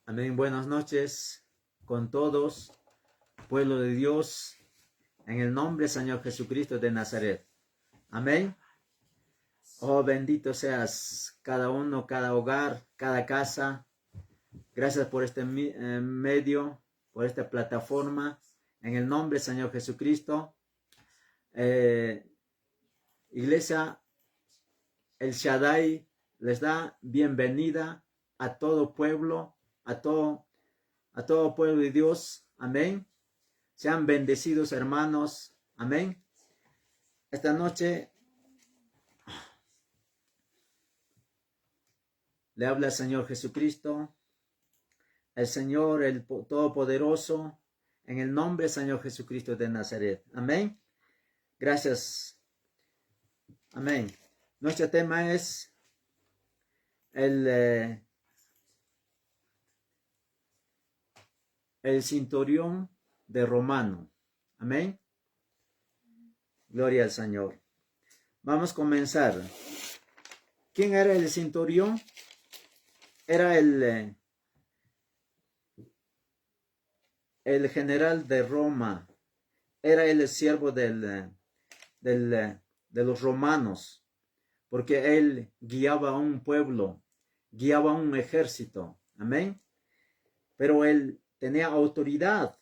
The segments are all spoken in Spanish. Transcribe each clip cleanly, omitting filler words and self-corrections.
Amén. Buenas noches con todos, pueblo de Dios, en el nombre del Señor Jesucristo de Nazaret. Amén. Oh, bendito seas cada uno, cada hogar, cada casa. Gracias por este medio, por esta plataforma. En el nombre del Señor Jesucristo. Iglesia El Shaddai les da bienvenida a todo pueblo, a todo pueblo de Dios. Amén. Sean bendecidos, hermanos. Amén. Esta noche le habla el Señor Jesucristo, el Señor, el Todopoderoso, en el nombre del Señor Jesucristo de Nazaret. Amén. Gracias. Amén. Nuestro tema es el centurión de Romano. Amén. Gloria al Señor. Vamos a comenzar. ¿Quién era el centurión? Era el general de Roma. Era el siervo de los romanos, porque él guiaba a un pueblo, guiaba a un ejército. Amén. Pero él tenía autoridad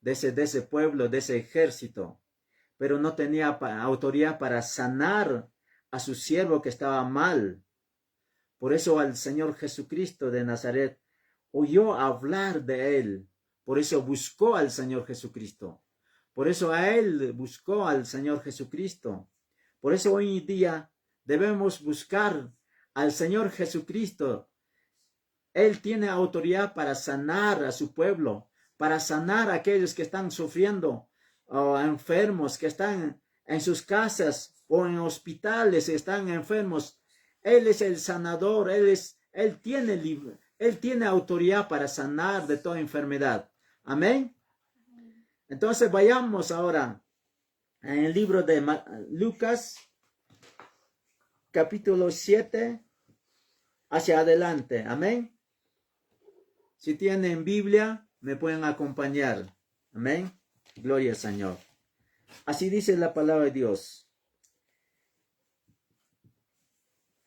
de ese pueblo, de ese ejército, pero no tenía autoridad para sanar a su siervo que estaba mal. Por eso al Señor Jesucristo de Nazaret oyó hablar de él. Por eso buscó al Señor Jesucristo. Por eso a él buscó al Señor Jesucristo. Por eso hoy en día debemos buscar al Señor Jesucristo. Él tiene autoridad para sanar a su pueblo, para sanar a aquellos que están sufriendo, o enfermos, que están en sus casas o en hospitales, están enfermos. Él es el sanador, Él tiene autoridad para sanar de toda enfermedad. Amén. Entonces vayamos ahora en el libro de Lucas, capítulo 7, hacia adelante. Amén. Si tienen Biblia, me pueden acompañar. Amén. Gloria al Señor. Así dice la palabra de Dios.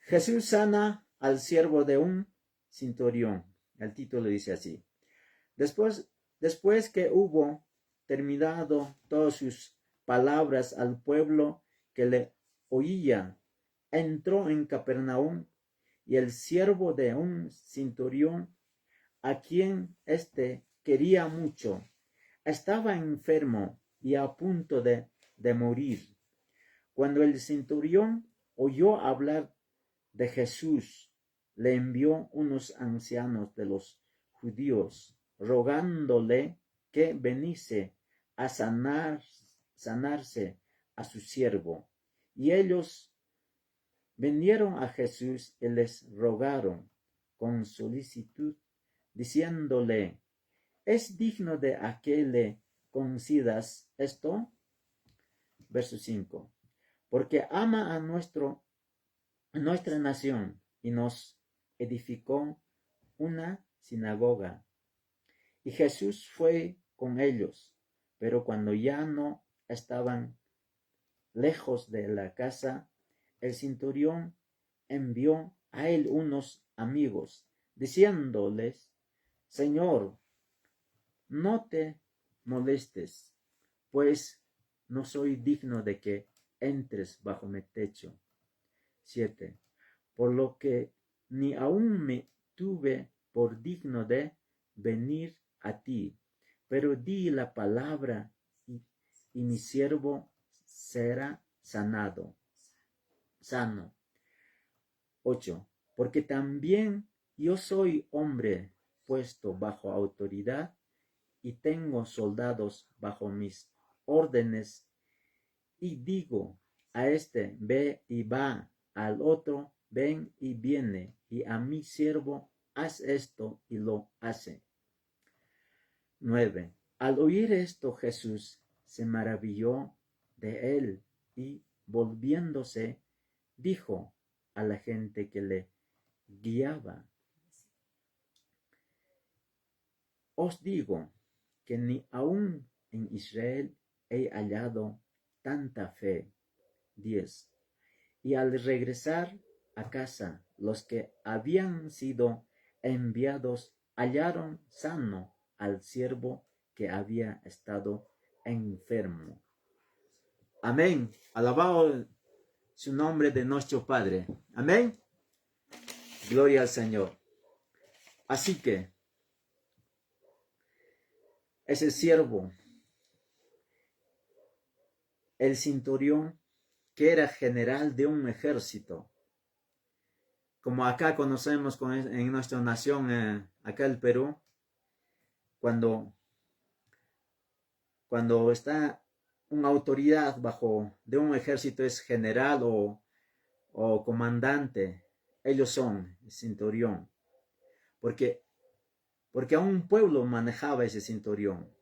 Jesús sana al siervo de un centurión. El título dice así. Después que hubo terminado todas sus palabras al pueblo que le oía, entró en Capernaum, y el siervo de un centurión, a quien éste quería mucho, estaba enfermo y a punto de morir. Cuando el centurión oyó hablar de Jesús, le envió unos ancianos de los judíos, rogándole que viniese a sanarse a su siervo. Y ellos vinieron a Jesús y les rogaron con solicitud, diciéndole: ¿es digno de a que le concedas esto? Verso 5. Porque ama a nuestra nación y nos edificó una sinagoga. Y Jesús fue con ellos, pero cuando ya no estaban lejos de la casa, el centurión envió a él unos amigos, diciéndoles: Señor, no te molestes, pues no soy digno de que entres bajo mi techo. 7. Por lo que ni aun me tuve por digno de venir a ti, pero di la palabra y mi siervo será sano. 8. Porque también yo soy hombre puesto bajo autoridad y tengo soldados bajo mis órdenes, y digo a este: ve y va, al otro: ven y viene, y a mi siervo: haz esto, y lo hace. 9. Al oír esto, Jesús se maravilló de él, y volviéndose, dijo a la gente que le guiaba: os digo que ni aún en Israel he hallado tanta fe. 10. Y al regresar a casa, los que habían sido enviados hallaron sano al siervo que había estado enfermo. Amén. Alabado su nombre de nuestro Padre. Amén. Gloria al Señor. Así que ese siervo, el centurión, que era general de un ejército, como acá conocemos en nuestra nación, acá el Perú, cuando está una autoridad de un ejército es general o comandante, ellos son el centurión, porque a un pueblo manejaba ese centurión,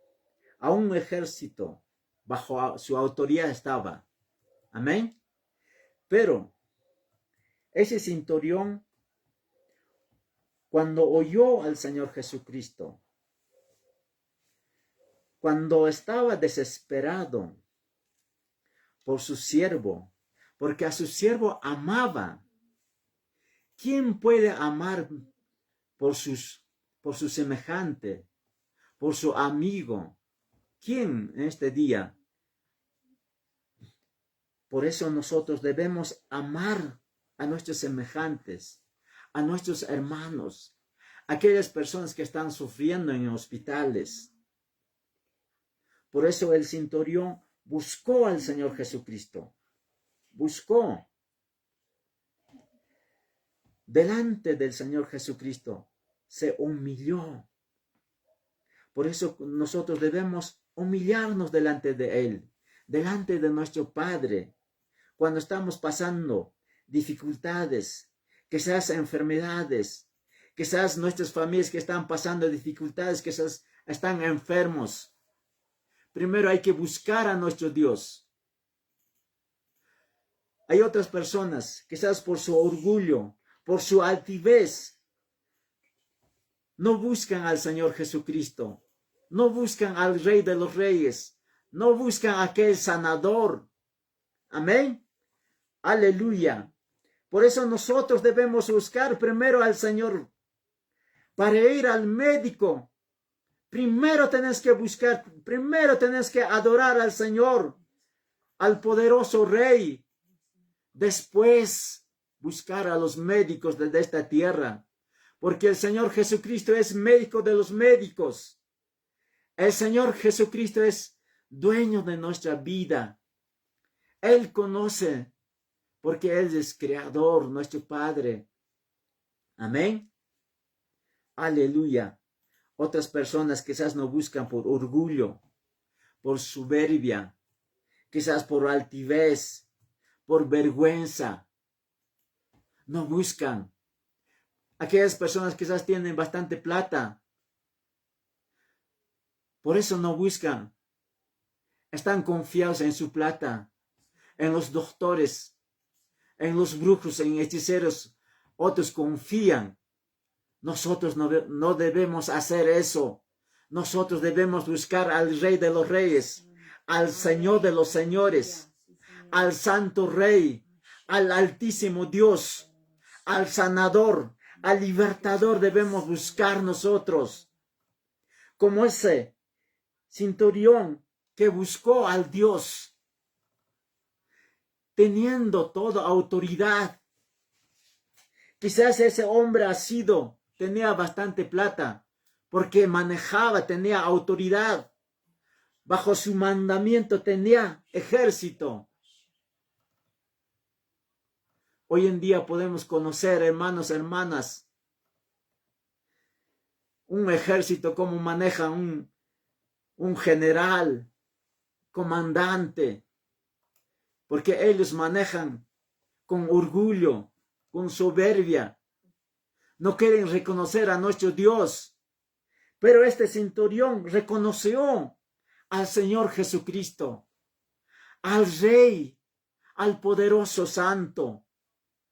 a un ejército bajo su autoridad estaba. Amén. Pero ese centurión, cuando oyó al Señor Jesucristo, cuando estaba desesperado por su siervo, porque a su siervo amaba. ¿Quién puede amar por su semejante, por su amigo? ¿Quién en este día? Por eso nosotros debemos amar a nuestros semejantes, a nuestros hermanos, aquellas personas que están sufriendo en hospitales. Por eso el centurión buscó al Señor Jesucristo. Buscó. Delante del Señor Jesucristo se humilló. Por eso nosotros debemos humillarnos delante de Él, delante de nuestro Padre. Cuando estamos pasando dificultades, quizás enfermedades, quizás nuestras familias que están pasando dificultades, quizás están enfermos. Primero hay que buscar a nuestro Dios. Hay otras personas, quizás por su orgullo, por su altivez, no buscan al Señor Jesucristo, no buscan al Rey de los Reyes, no buscan a aquel sanador. Amén. Aleluya. Por eso nosotros debemos buscar primero al Señor. Para ir al médico, primero tenés que buscar, primero tenés que adorar al Señor, al poderoso Rey. Después buscar a los médicos de esta tierra, porque el Señor Jesucristo es médico de los médicos. El Señor Jesucristo es dueño de nuestra vida. Él conoce, porque Él es creador, nuestro Padre. Amén. Aleluya. Otras personas quizás no buscan por orgullo, por soberbia, quizás por altivez, por vergüenza. No buscan. Aquellas personas quizás tienen bastante plata. Por eso no buscan. Están confiados en su plata, en los doctores, en los brujos, en hechiceros. Otros confían. Nosotros no debemos hacer eso. Nosotros debemos buscar al Rey de los Reyes, al Señor de los Señores, al Santo Rey, al Altísimo Dios, al Sanador, al Libertador debemos buscar nosotros. Como ese centurión que buscó al Dios, teniendo toda autoridad. Quizás ese hombre tenía bastante plata, porque tenía autoridad. Bajo su mandamiento tenía ejército. Hoy en día podemos conocer, hermanos, hermanas, un ejército, cómo maneja un general, comandante, porque ellos manejan con orgullo, con soberbia. No quieren reconocer a nuestro Dios. Pero este centurión reconoció al Señor Jesucristo, al Rey, al poderoso Santo.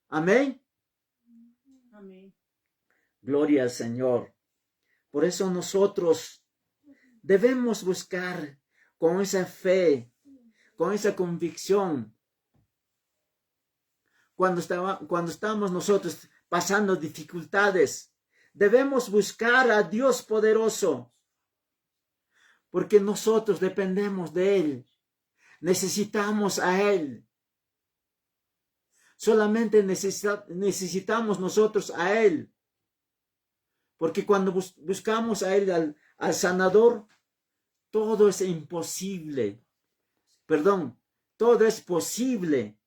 Amén. Amén. Gloria al Señor. Por eso nosotros debemos buscar con esa fe, con esa convicción. Cuando estamos nosotros pasando dificultades, debemos buscar a Dios poderoso, porque nosotros dependemos de Él, necesitamos a Él. Solamente necesitamos nosotros a Él, porque cuando buscamos a Él, al sanador, todo es imposible. Perdón, todo es posible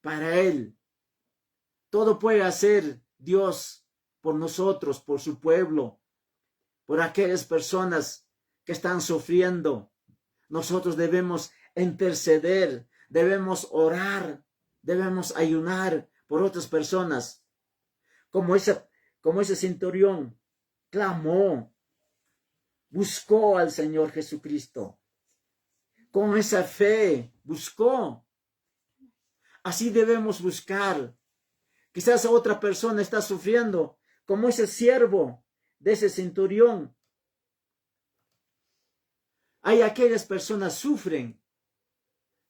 para Él. Todo puede hacer Dios por nosotros, por su pueblo, por aquellas personas que están sufriendo. Nosotros debemos interceder, debemos orar, debemos ayunar por otras personas. Como ese centurión clamó, buscó al Señor Jesucristo. Con esa fe buscó. Así debemos buscar. Quizás otra persona está sufriendo, como ese siervo de ese centurión. Hay aquellas personas sufren.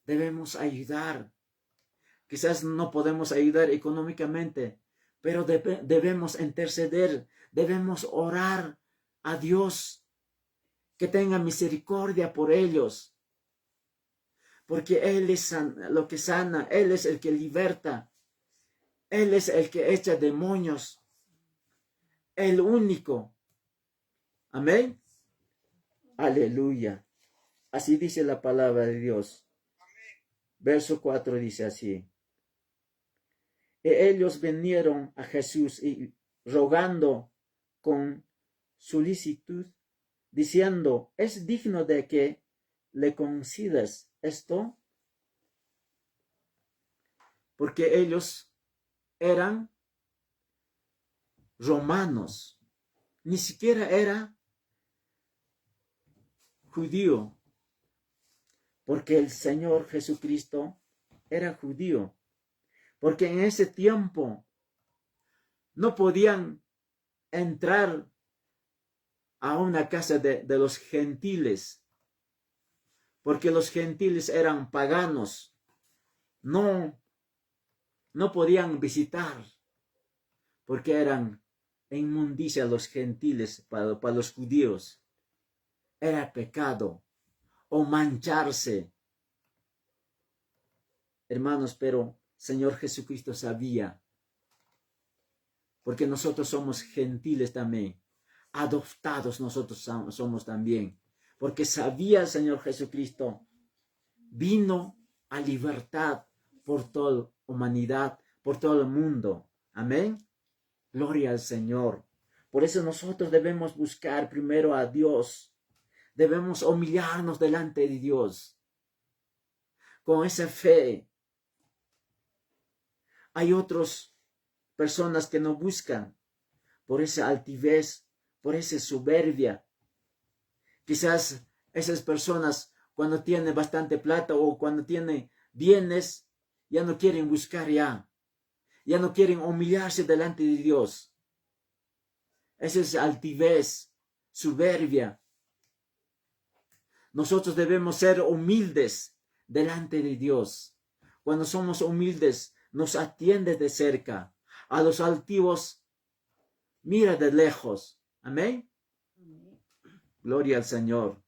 Debemos ayudar. Quizás no podemos ayudar económicamente, pero debemos interceder, debemos orar a Dios que tenga misericordia por ellos. Porque Él es lo que sana, Él es el que liberta, Él es el que echa demonios, el único. Amén. Aleluya. Así dice la palabra de Dios. Verso 4 dice así. Y ellos vinieron a Jesús y rogando con solicitud, diciendo, ¿es digno de que le concedas esto? Porque ellos eran romanos, ni siquiera era judío, porque el Señor Jesucristo era judío, porque en ese tiempo no podían entrar a una casa de los gentiles, porque los gentiles eran paganos, no podían visitar, porque eran inmundicia los gentiles para los judíos. Era pecado o mancharse. Hermanos, pero Señor Jesucristo sabía, porque nosotros somos gentiles también, adoptados nosotros somos también, porque sabía el Señor Jesucristo, vino a libertad por toda humanidad, por todo el mundo. Amén. Gloria al Señor. Por eso nosotros debemos buscar primero a Dios. Debemos humillarnos delante de Dios con esa fe. Hay otras personas que no buscan por esa altivez, por esa soberbia. Quizás esas personas cuando tienen bastante plata o cuando tienen bienes, ya no quieren buscar ya no quieren humillarse delante de Dios. Esa es altivez, soberbia. Nosotros debemos ser humildes delante de Dios. Cuando somos humildes, nos atiende de cerca. A los altivos, mira de lejos. Amén. Gloria al Señor.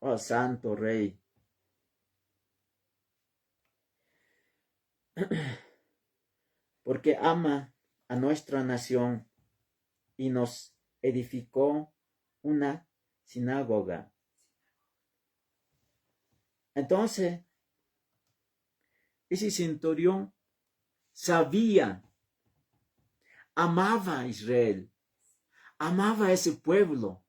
Oh, Santo Rey. Porque ama a nuestra nación y nos edificó una sinagoga. Entonces, ese centurión sabía, amaba a Israel, amaba a ese pueblo.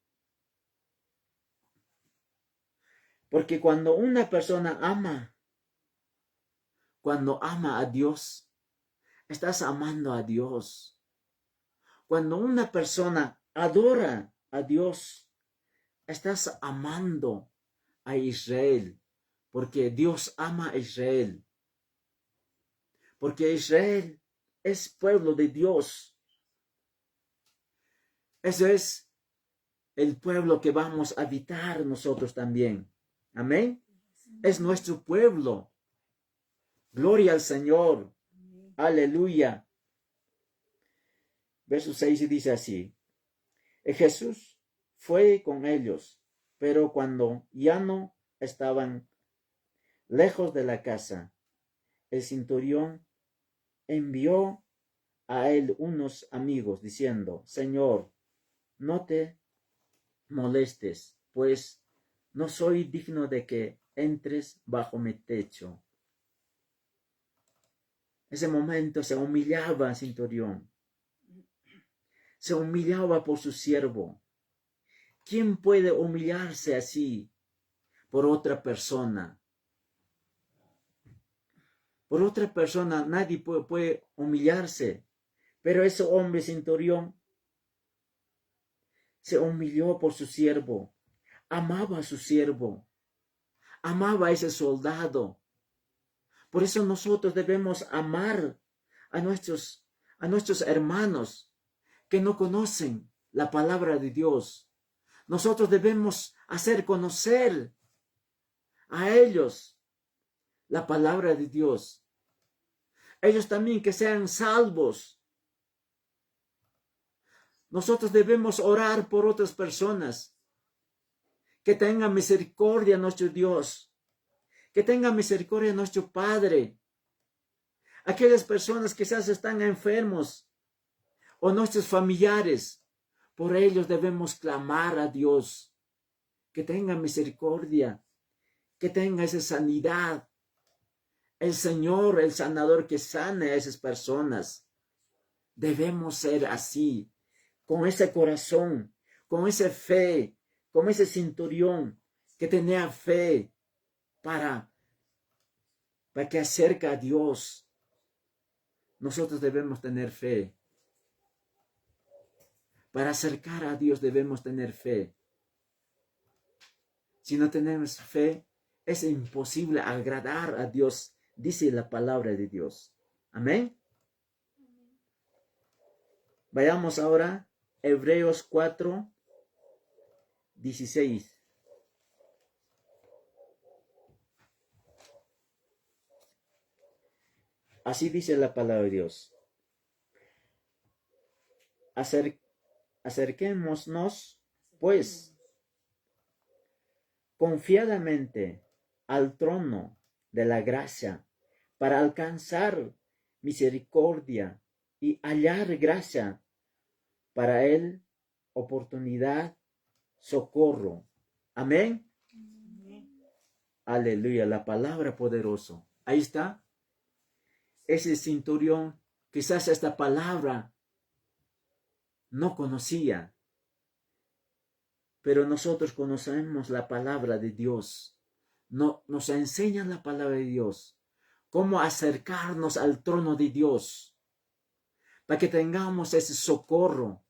Porque cuando una persona cuando ama a Dios, estás amando a Dios. Cuando una persona adora a Dios, estás amando a Israel. Porque Dios ama a Israel. Porque Israel es pueblo de Dios. Eso es el pueblo que vamos a habitar nosotros también. Amén. Es nuestro pueblo. Gloria al Señor. Aleluya. Verso 6 dice así. Jesús fue con ellos, pero cuando ya no estaban lejos de la casa, el centurión envió a él unos amigos diciendo, Señor, no te molestes, pues no soy digno de que entres bajo mi techo. Ese momento se humillaba al centurión. Se humillaba por su siervo. ¿Quién puede humillarse así por otra persona? Por otra persona nadie puede humillarse. Pero ese hombre centurión se humilló por su siervo. Amaba a su siervo. Amaba a ese soldado. Por eso nosotros debemos amar a nuestros hermanos que no conocen la palabra de Dios. Nosotros debemos hacer conocer a ellos la palabra de Dios. Ellos también que sean salvos. Nosotros debemos orar por otras personas. Que tengan misericordia nuestro Dios. Que tenga misericordia nuestro Padre. Aquellas personas que quizás están enfermos o nuestros familiares, por ellos debemos clamar a Dios. Que tenga misericordia, que tenga esa sanidad. El Señor, el sanador que sane a esas personas. Debemos ser así, con ese corazón, con esa fe, con ese centurión que tenía fe para que acerque a Dios. Nosotros debemos tener fe. Para acercar a Dios debemos tener fe. Si no tenemos fe, es imposible agradar a Dios, dice la palabra de Dios. Amén. Vayamos ahora, Hebreos 4, 16. Así dice la palabra de Dios. Acerquémonos, pues, confiadamente al trono de la gracia para alcanzar misericordia y hallar gracia para él, oportunidad, socorro. Amén. Aleluya, la palabra poderosa. Ahí está. Ese centurión, quizás esta palabra no conocía, pero nosotros conocemos la palabra de Dios. No, nos enseña la palabra de Dios. Cómo acercarnos al trono de Dios. Para que tengamos ese socorro.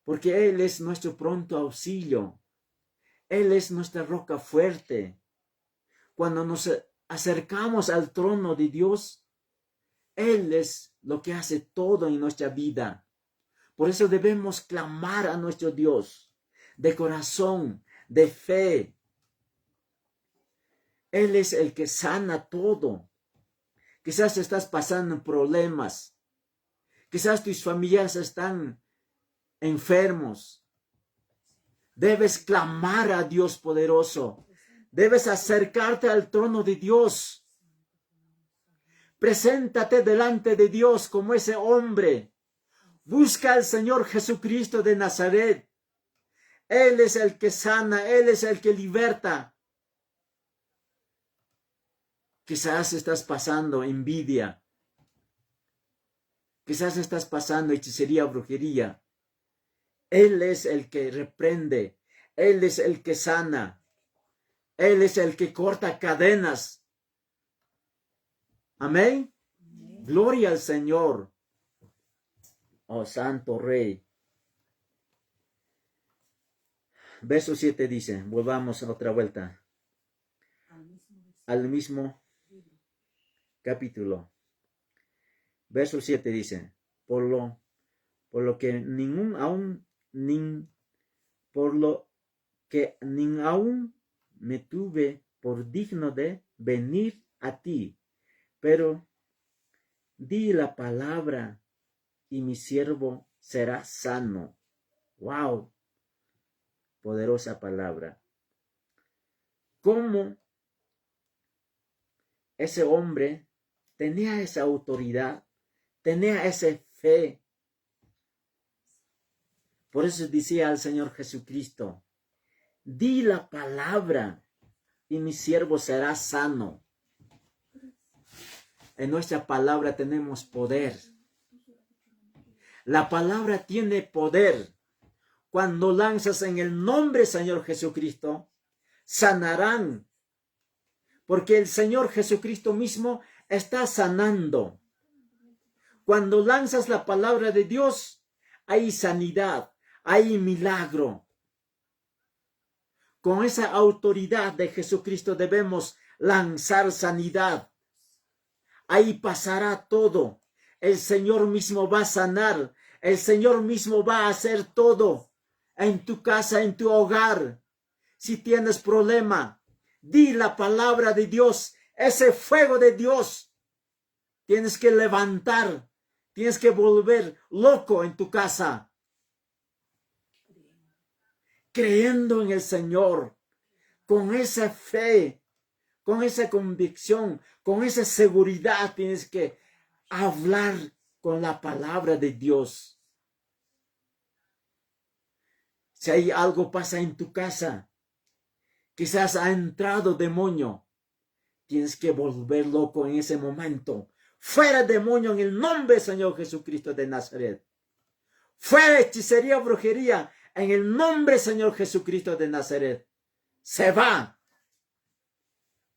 Porque Él es nuestro pronto auxilio. Él es nuestra roca fuerte. Cuando nos acercamos al trono de Dios, Él es lo que hace todo en nuestra vida. Por eso debemos clamar a nuestro Dios de corazón, de fe. Él es el que sana todo. Quizás estás pasando problemas. Quizás tus familiares están enfermos. Debes clamar a Dios poderoso. Debes acercarte al trono de Dios. Preséntate delante de Dios como ese hombre. Busca al Señor Jesucristo de Nazaret. Él es el que sana, Él es el que liberta. Quizás estás pasando envidia. Quizás estás pasando hechicería, brujería. Él es el que reprende. Él es el que sana. Él es el que corta cadenas. Amén. Gloria al Señor. Oh Santo Rey. Verso 7 dice, volvamos a otra vuelta. Al mismo capítulo. Verso 7 dice, por lo que aún por lo que ni aún me tuve por digno de venir a ti, pero di la palabra y mi siervo será sano. ¡Wow! Poderosa palabra. ¿Cómo ese hombre tenía esa autoridad, tenía esa fe? Por eso decía al Señor Jesucristo, di la palabra y mi siervo será sano. En nuestra palabra tenemos poder. La palabra tiene poder. Cuando lanzas en el nombre Señor Jesucristo, sanarán. Porque el Señor Jesucristo mismo está sanando. Cuando lanzas la palabra de Dios, hay sanidad, hay milagro. Con esa autoridad de Jesucristo debemos lanzar sanidad. Ahí pasará todo. El Señor mismo va a sanar. El Señor mismo va a hacer todo. En tu casa, en tu hogar. Si tienes problema, di la palabra de Dios. Ese fuego de Dios. Tienes que levantar. Tienes que volver loco en tu casa. Creyendo en el Señor. Con esa fe. Con esa convicción, con esa seguridad tienes que hablar con la palabra de Dios. Si hay algo pasa en tu casa, quizás ha entrado demonio, tienes que volver loco en ese momento. Fuera demonio en el nombre del Señor Jesucristo de Nazaret. Fuera hechicería, brujería en el nombre del Señor Jesucristo de Nazaret. Se va.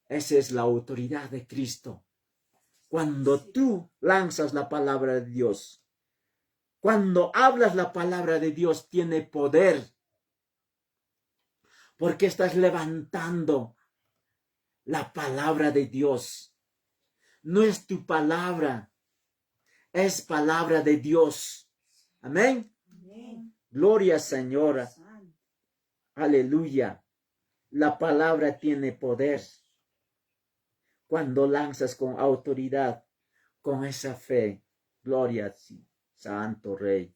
Esa es la autoridad de Cristo. Cuando tú lanzas la palabra de Dios, cuando hablas la palabra de Dios, tiene poder. Porque estás levantando la palabra de Dios. No es tu palabra, es palabra de Dios. Amén. Amén. Gloria Señora. Aleluya. La palabra tiene poder. Cuando lanzas con autoridad, con esa fe, gloria a ti, Santo Rey.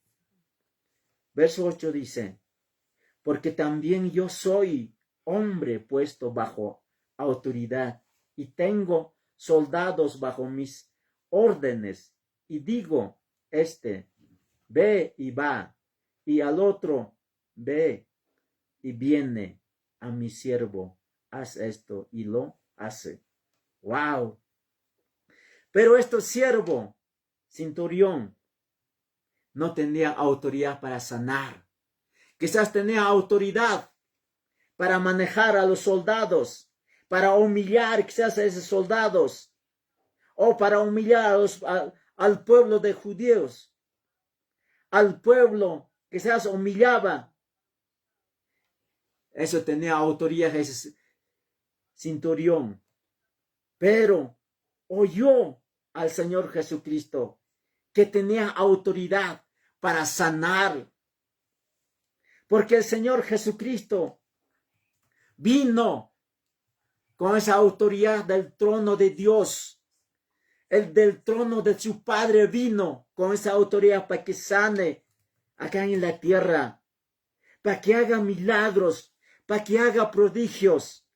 Verso 8 dice, porque también yo soy hombre puesto bajo autoridad y tengo soldados bajo mis órdenes y digo, ve y va, y al otro, ve y viene, a mi siervo, haz esto y lo hace. ¡Wow! Pero este siervo, centurión, no tenía autoridad para sanar. Quizás tenía autoridad para manejar a los soldados, para humillar quizás a esos soldados, o para humillar al pueblo de judíos. Al pueblo quizás humillaba. Eso tenía autoridad ese centurión. Pero oyó al Señor Jesucristo que tenía autoridad para sanar. Porque el Señor Jesucristo vino con esa autoridad del trono de Dios. El del trono de su Padre vino con esa autoridad para que sane acá en la tierra. Para que haga milagros, para que haga prodigios.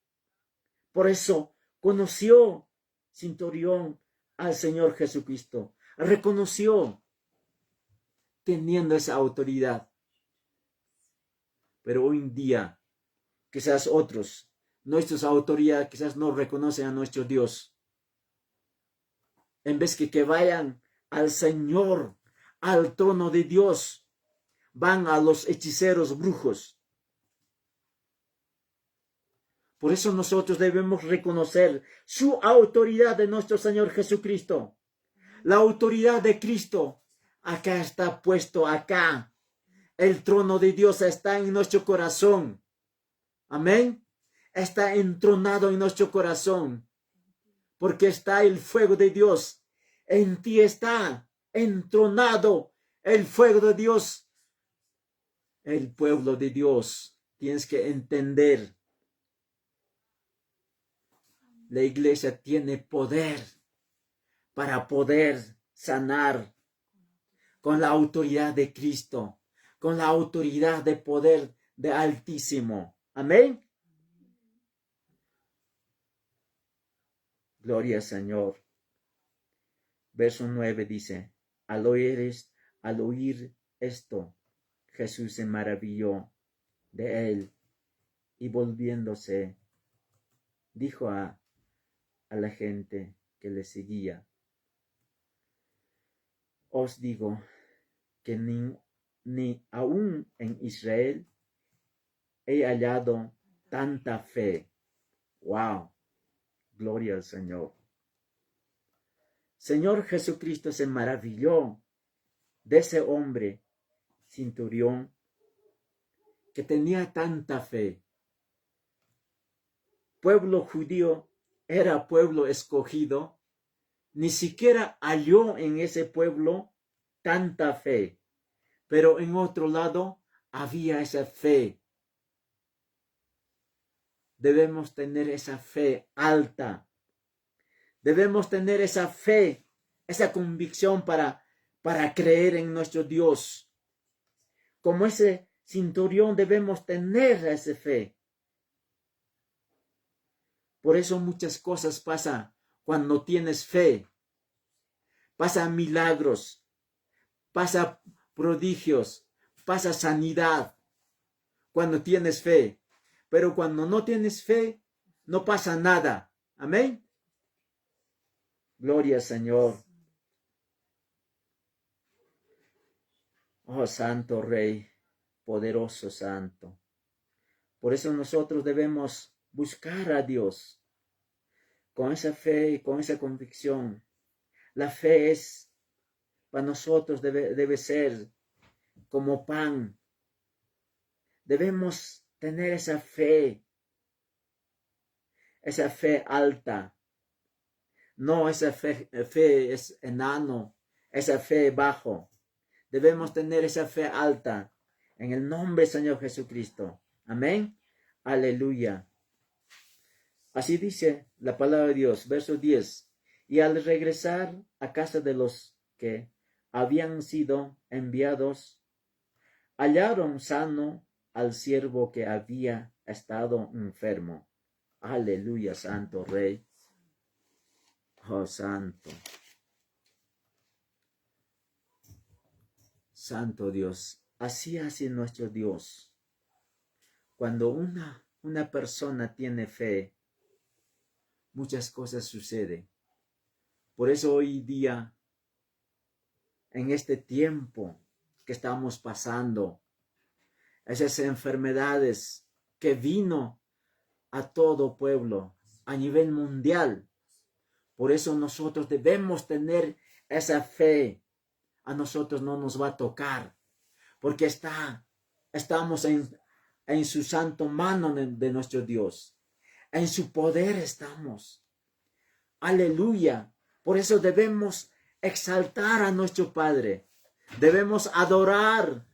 Por eso conoció centurión al Señor Jesucristo. Reconoció teniendo esa autoridad. Pero hoy en día, quizás otros, nuestras autoridades quizás no reconocen a nuestro Dios. En vez que vayan al Señor, al trono de Dios, van a los hechiceros brujos. Por eso nosotros debemos reconocer su autoridad de nuestro Señor Jesucristo. La autoridad de Cristo acá está puesto, acá. El trono de Dios está en nuestro corazón. Amén. Está entronado en nuestro corazón. Porque está el fuego de Dios. En ti está entronado el fuego de Dios. el pueblo de Dios, tienes que entender. La iglesia tiene poder para poder sanar con la autoridad de Cristo, con la autoridad de poder de Altísimo. Amén. Gloria al Señor. Verso 9 dice, al oír esto, Jesús se maravilló de él y volviéndose, dijo a la gente que le seguía, os digo que ni aún en Israel he hallado tanta fe. ¡Wow! Gloria al Señor. Señor Jesucristo se maravilló de ese hombre centurión que tenía tanta fe. Pueblo judío era pueblo escogido, ni siquiera halló en ese pueblo tanta fe, pero en otro lado había esa fe. Debemos tener esa fe alta. Debemos tener esa fe, esa convicción para creer en nuestro Dios. Como ese centurión debemos tener esa fe. Por eso muchas cosas pasan cuando tienes fe. Pasan milagros, pasa prodigios, pasa sanidad cuando tienes fe. Pero cuando no tienes fe, no pasa nada. Amén. Gloria al Señor. Oh, Santo Rey, poderoso Santo. Por eso nosotros debemos buscar a Dios con esa fe y con esa convicción. La fe es, para nosotros debe ser como pan. Debemos tener esa fe alta. No esa fe es enano, esa fe bajo. Debemos tener esa fe alta en el nombre del Señor Jesucristo. Amén. Aleluya. Así dice la palabra de Dios, verso 10. Y al regresar a casa de los que habían sido enviados, hallaron sano al siervo que había estado enfermo. Aleluya, Santo Rey. Oh, Santo. Santo Dios. Así hace nuestro Dios. Cuando una persona tiene fe, muchas cosas suceden. Por eso hoy día, en este tiempo que estamos pasando, esas enfermedades que vino a todo pueblo, a nivel mundial. Por eso nosotros debemos tener esa fe. A nosotros no nos va a tocar, porque estamos en su santo mano de nuestro Dios. En su poder estamos. Aleluya. Por eso debemos exaltar a nuestro Padre. Debemos adorar.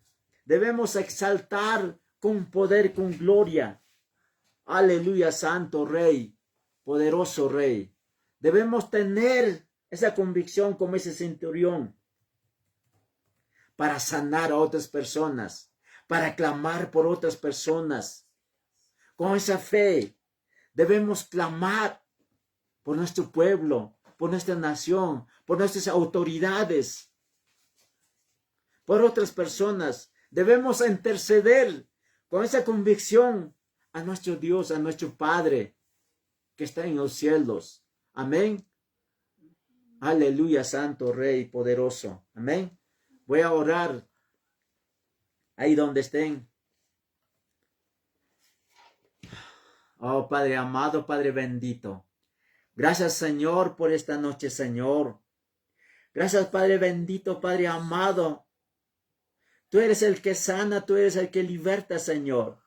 Debemos exaltar con poder, con gloria. Aleluya, Santo Rey, poderoso Rey. Debemos tener esa convicción como ese centurión para sanar a otras personas, para clamar por otras personas. Con esa fe debemos clamar por nuestro pueblo, por nuestra nación, por nuestras autoridades, por otras personas. Debemos interceder con esa convicción a nuestro Dios, a nuestro Padre que está en los cielos. Amén. Aleluya, Santo Rey poderoso. Amén. Voy a orar ahí donde estén. Oh, Padre amado, Padre bendito. Gracias, Señor, por esta noche, Señor. Gracias, Padre bendito, Padre amado. Tú eres el que sana, tú eres el que liberta, Señor.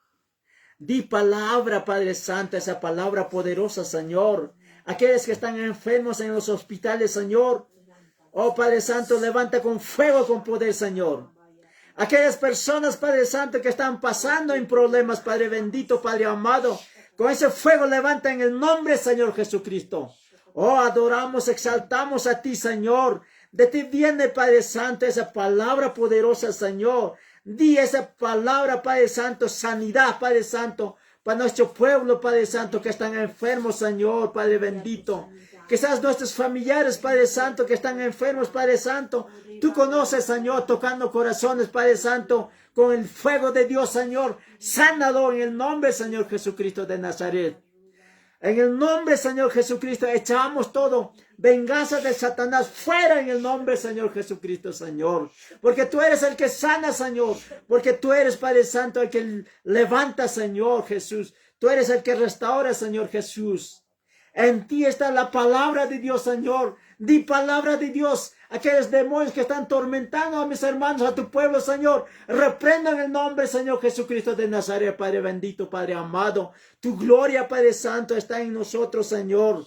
Di palabra, Padre Santo, esa palabra poderosa, Señor. Aquellos que están enfermos en los hospitales, Señor. Oh, Padre Santo, levanta con fuego, con poder, Señor. Aquellas personas, Padre Santo, que están pasando en problemas, Padre bendito, Padre amado, con ese fuego levanta en el nombre, Señor Jesucristo. Oh, adoramos, exaltamos a ti, Señor. De ti viene, Padre Santo, esa palabra poderosa, Señor. Di esa palabra, Padre Santo, sanidad, Padre Santo, para nuestro pueblo, Padre Santo, que están enfermos, Señor, Padre bendito. Quizás nuestros familiares, Padre Santo, que están enfermos, Padre Santo. Tú conoces, Señor, tocando corazones, Padre Santo, con el fuego de Dios, Señor. Sánalo en el nombre, Señor Jesucristo de Nazaret. En el nombre, Señor Jesucristo, echamos todo venganza de Satanás fuera en el nombre, Señor Jesucristo, Señor. Porque tú eres el que sana, Señor. Porque tú eres, Padre Santo, el que levanta, Señor Jesús. Tú eres el que restaura, Señor Jesús. En ti está la palabra de Dios, Señor. Di palabra de Dios. Aquellos demonios que están tormentando a mis hermanos, a tu pueblo, Señor. Reprendan el nombre, Señor Jesucristo de Nazaret, Padre bendito, Padre amado. Tu gloria, Padre Santo, está en nosotros, Señor.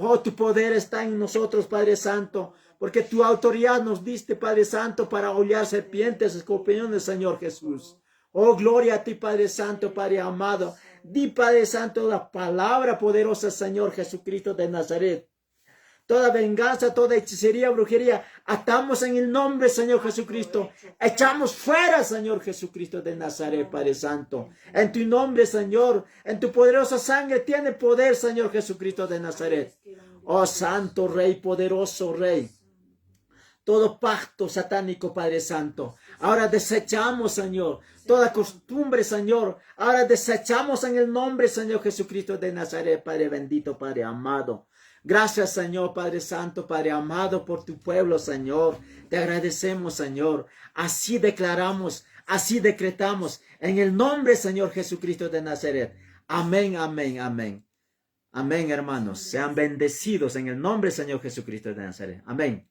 Oh, tu poder está en nosotros, Padre Santo. Porque tu autoridad nos diste, Padre Santo, para hollar serpientes, escorpiones, Señor Jesús. Oh, gloria a ti, Padre Santo, Padre amado. Di, Padre Santo, la palabra poderosa, Señor Jesucristo de Nazaret. Toda venganza, toda hechicería, brujería, atamos en el nombre, Señor Jesucristo. Echamos fuera, Señor Jesucristo de Nazaret, Padre Santo. En tu nombre, Señor, en tu poderosa sangre tiene poder, Señor Jesucristo de Nazaret. Oh, Santo Rey, poderoso Rey. Todo pacto satánico, Padre Santo. Ahora desechamos, Señor, toda costumbre, Señor. Ahora desechamos en el nombre, Señor Jesucristo de Nazaret, Padre bendito, Padre amado. Gracias, Señor, Padre Santo, Padre amado, por tu pueblo, Señor. Te agradecemos, Señor. Así declaramos, así decretamos, en el nombre, Señor Jesucristo de Nazaret. Amén, amén, amén. Amén, hermanos. Sean bendecidos en el nombre, Señor Jesucristo de Nazaret. Amén.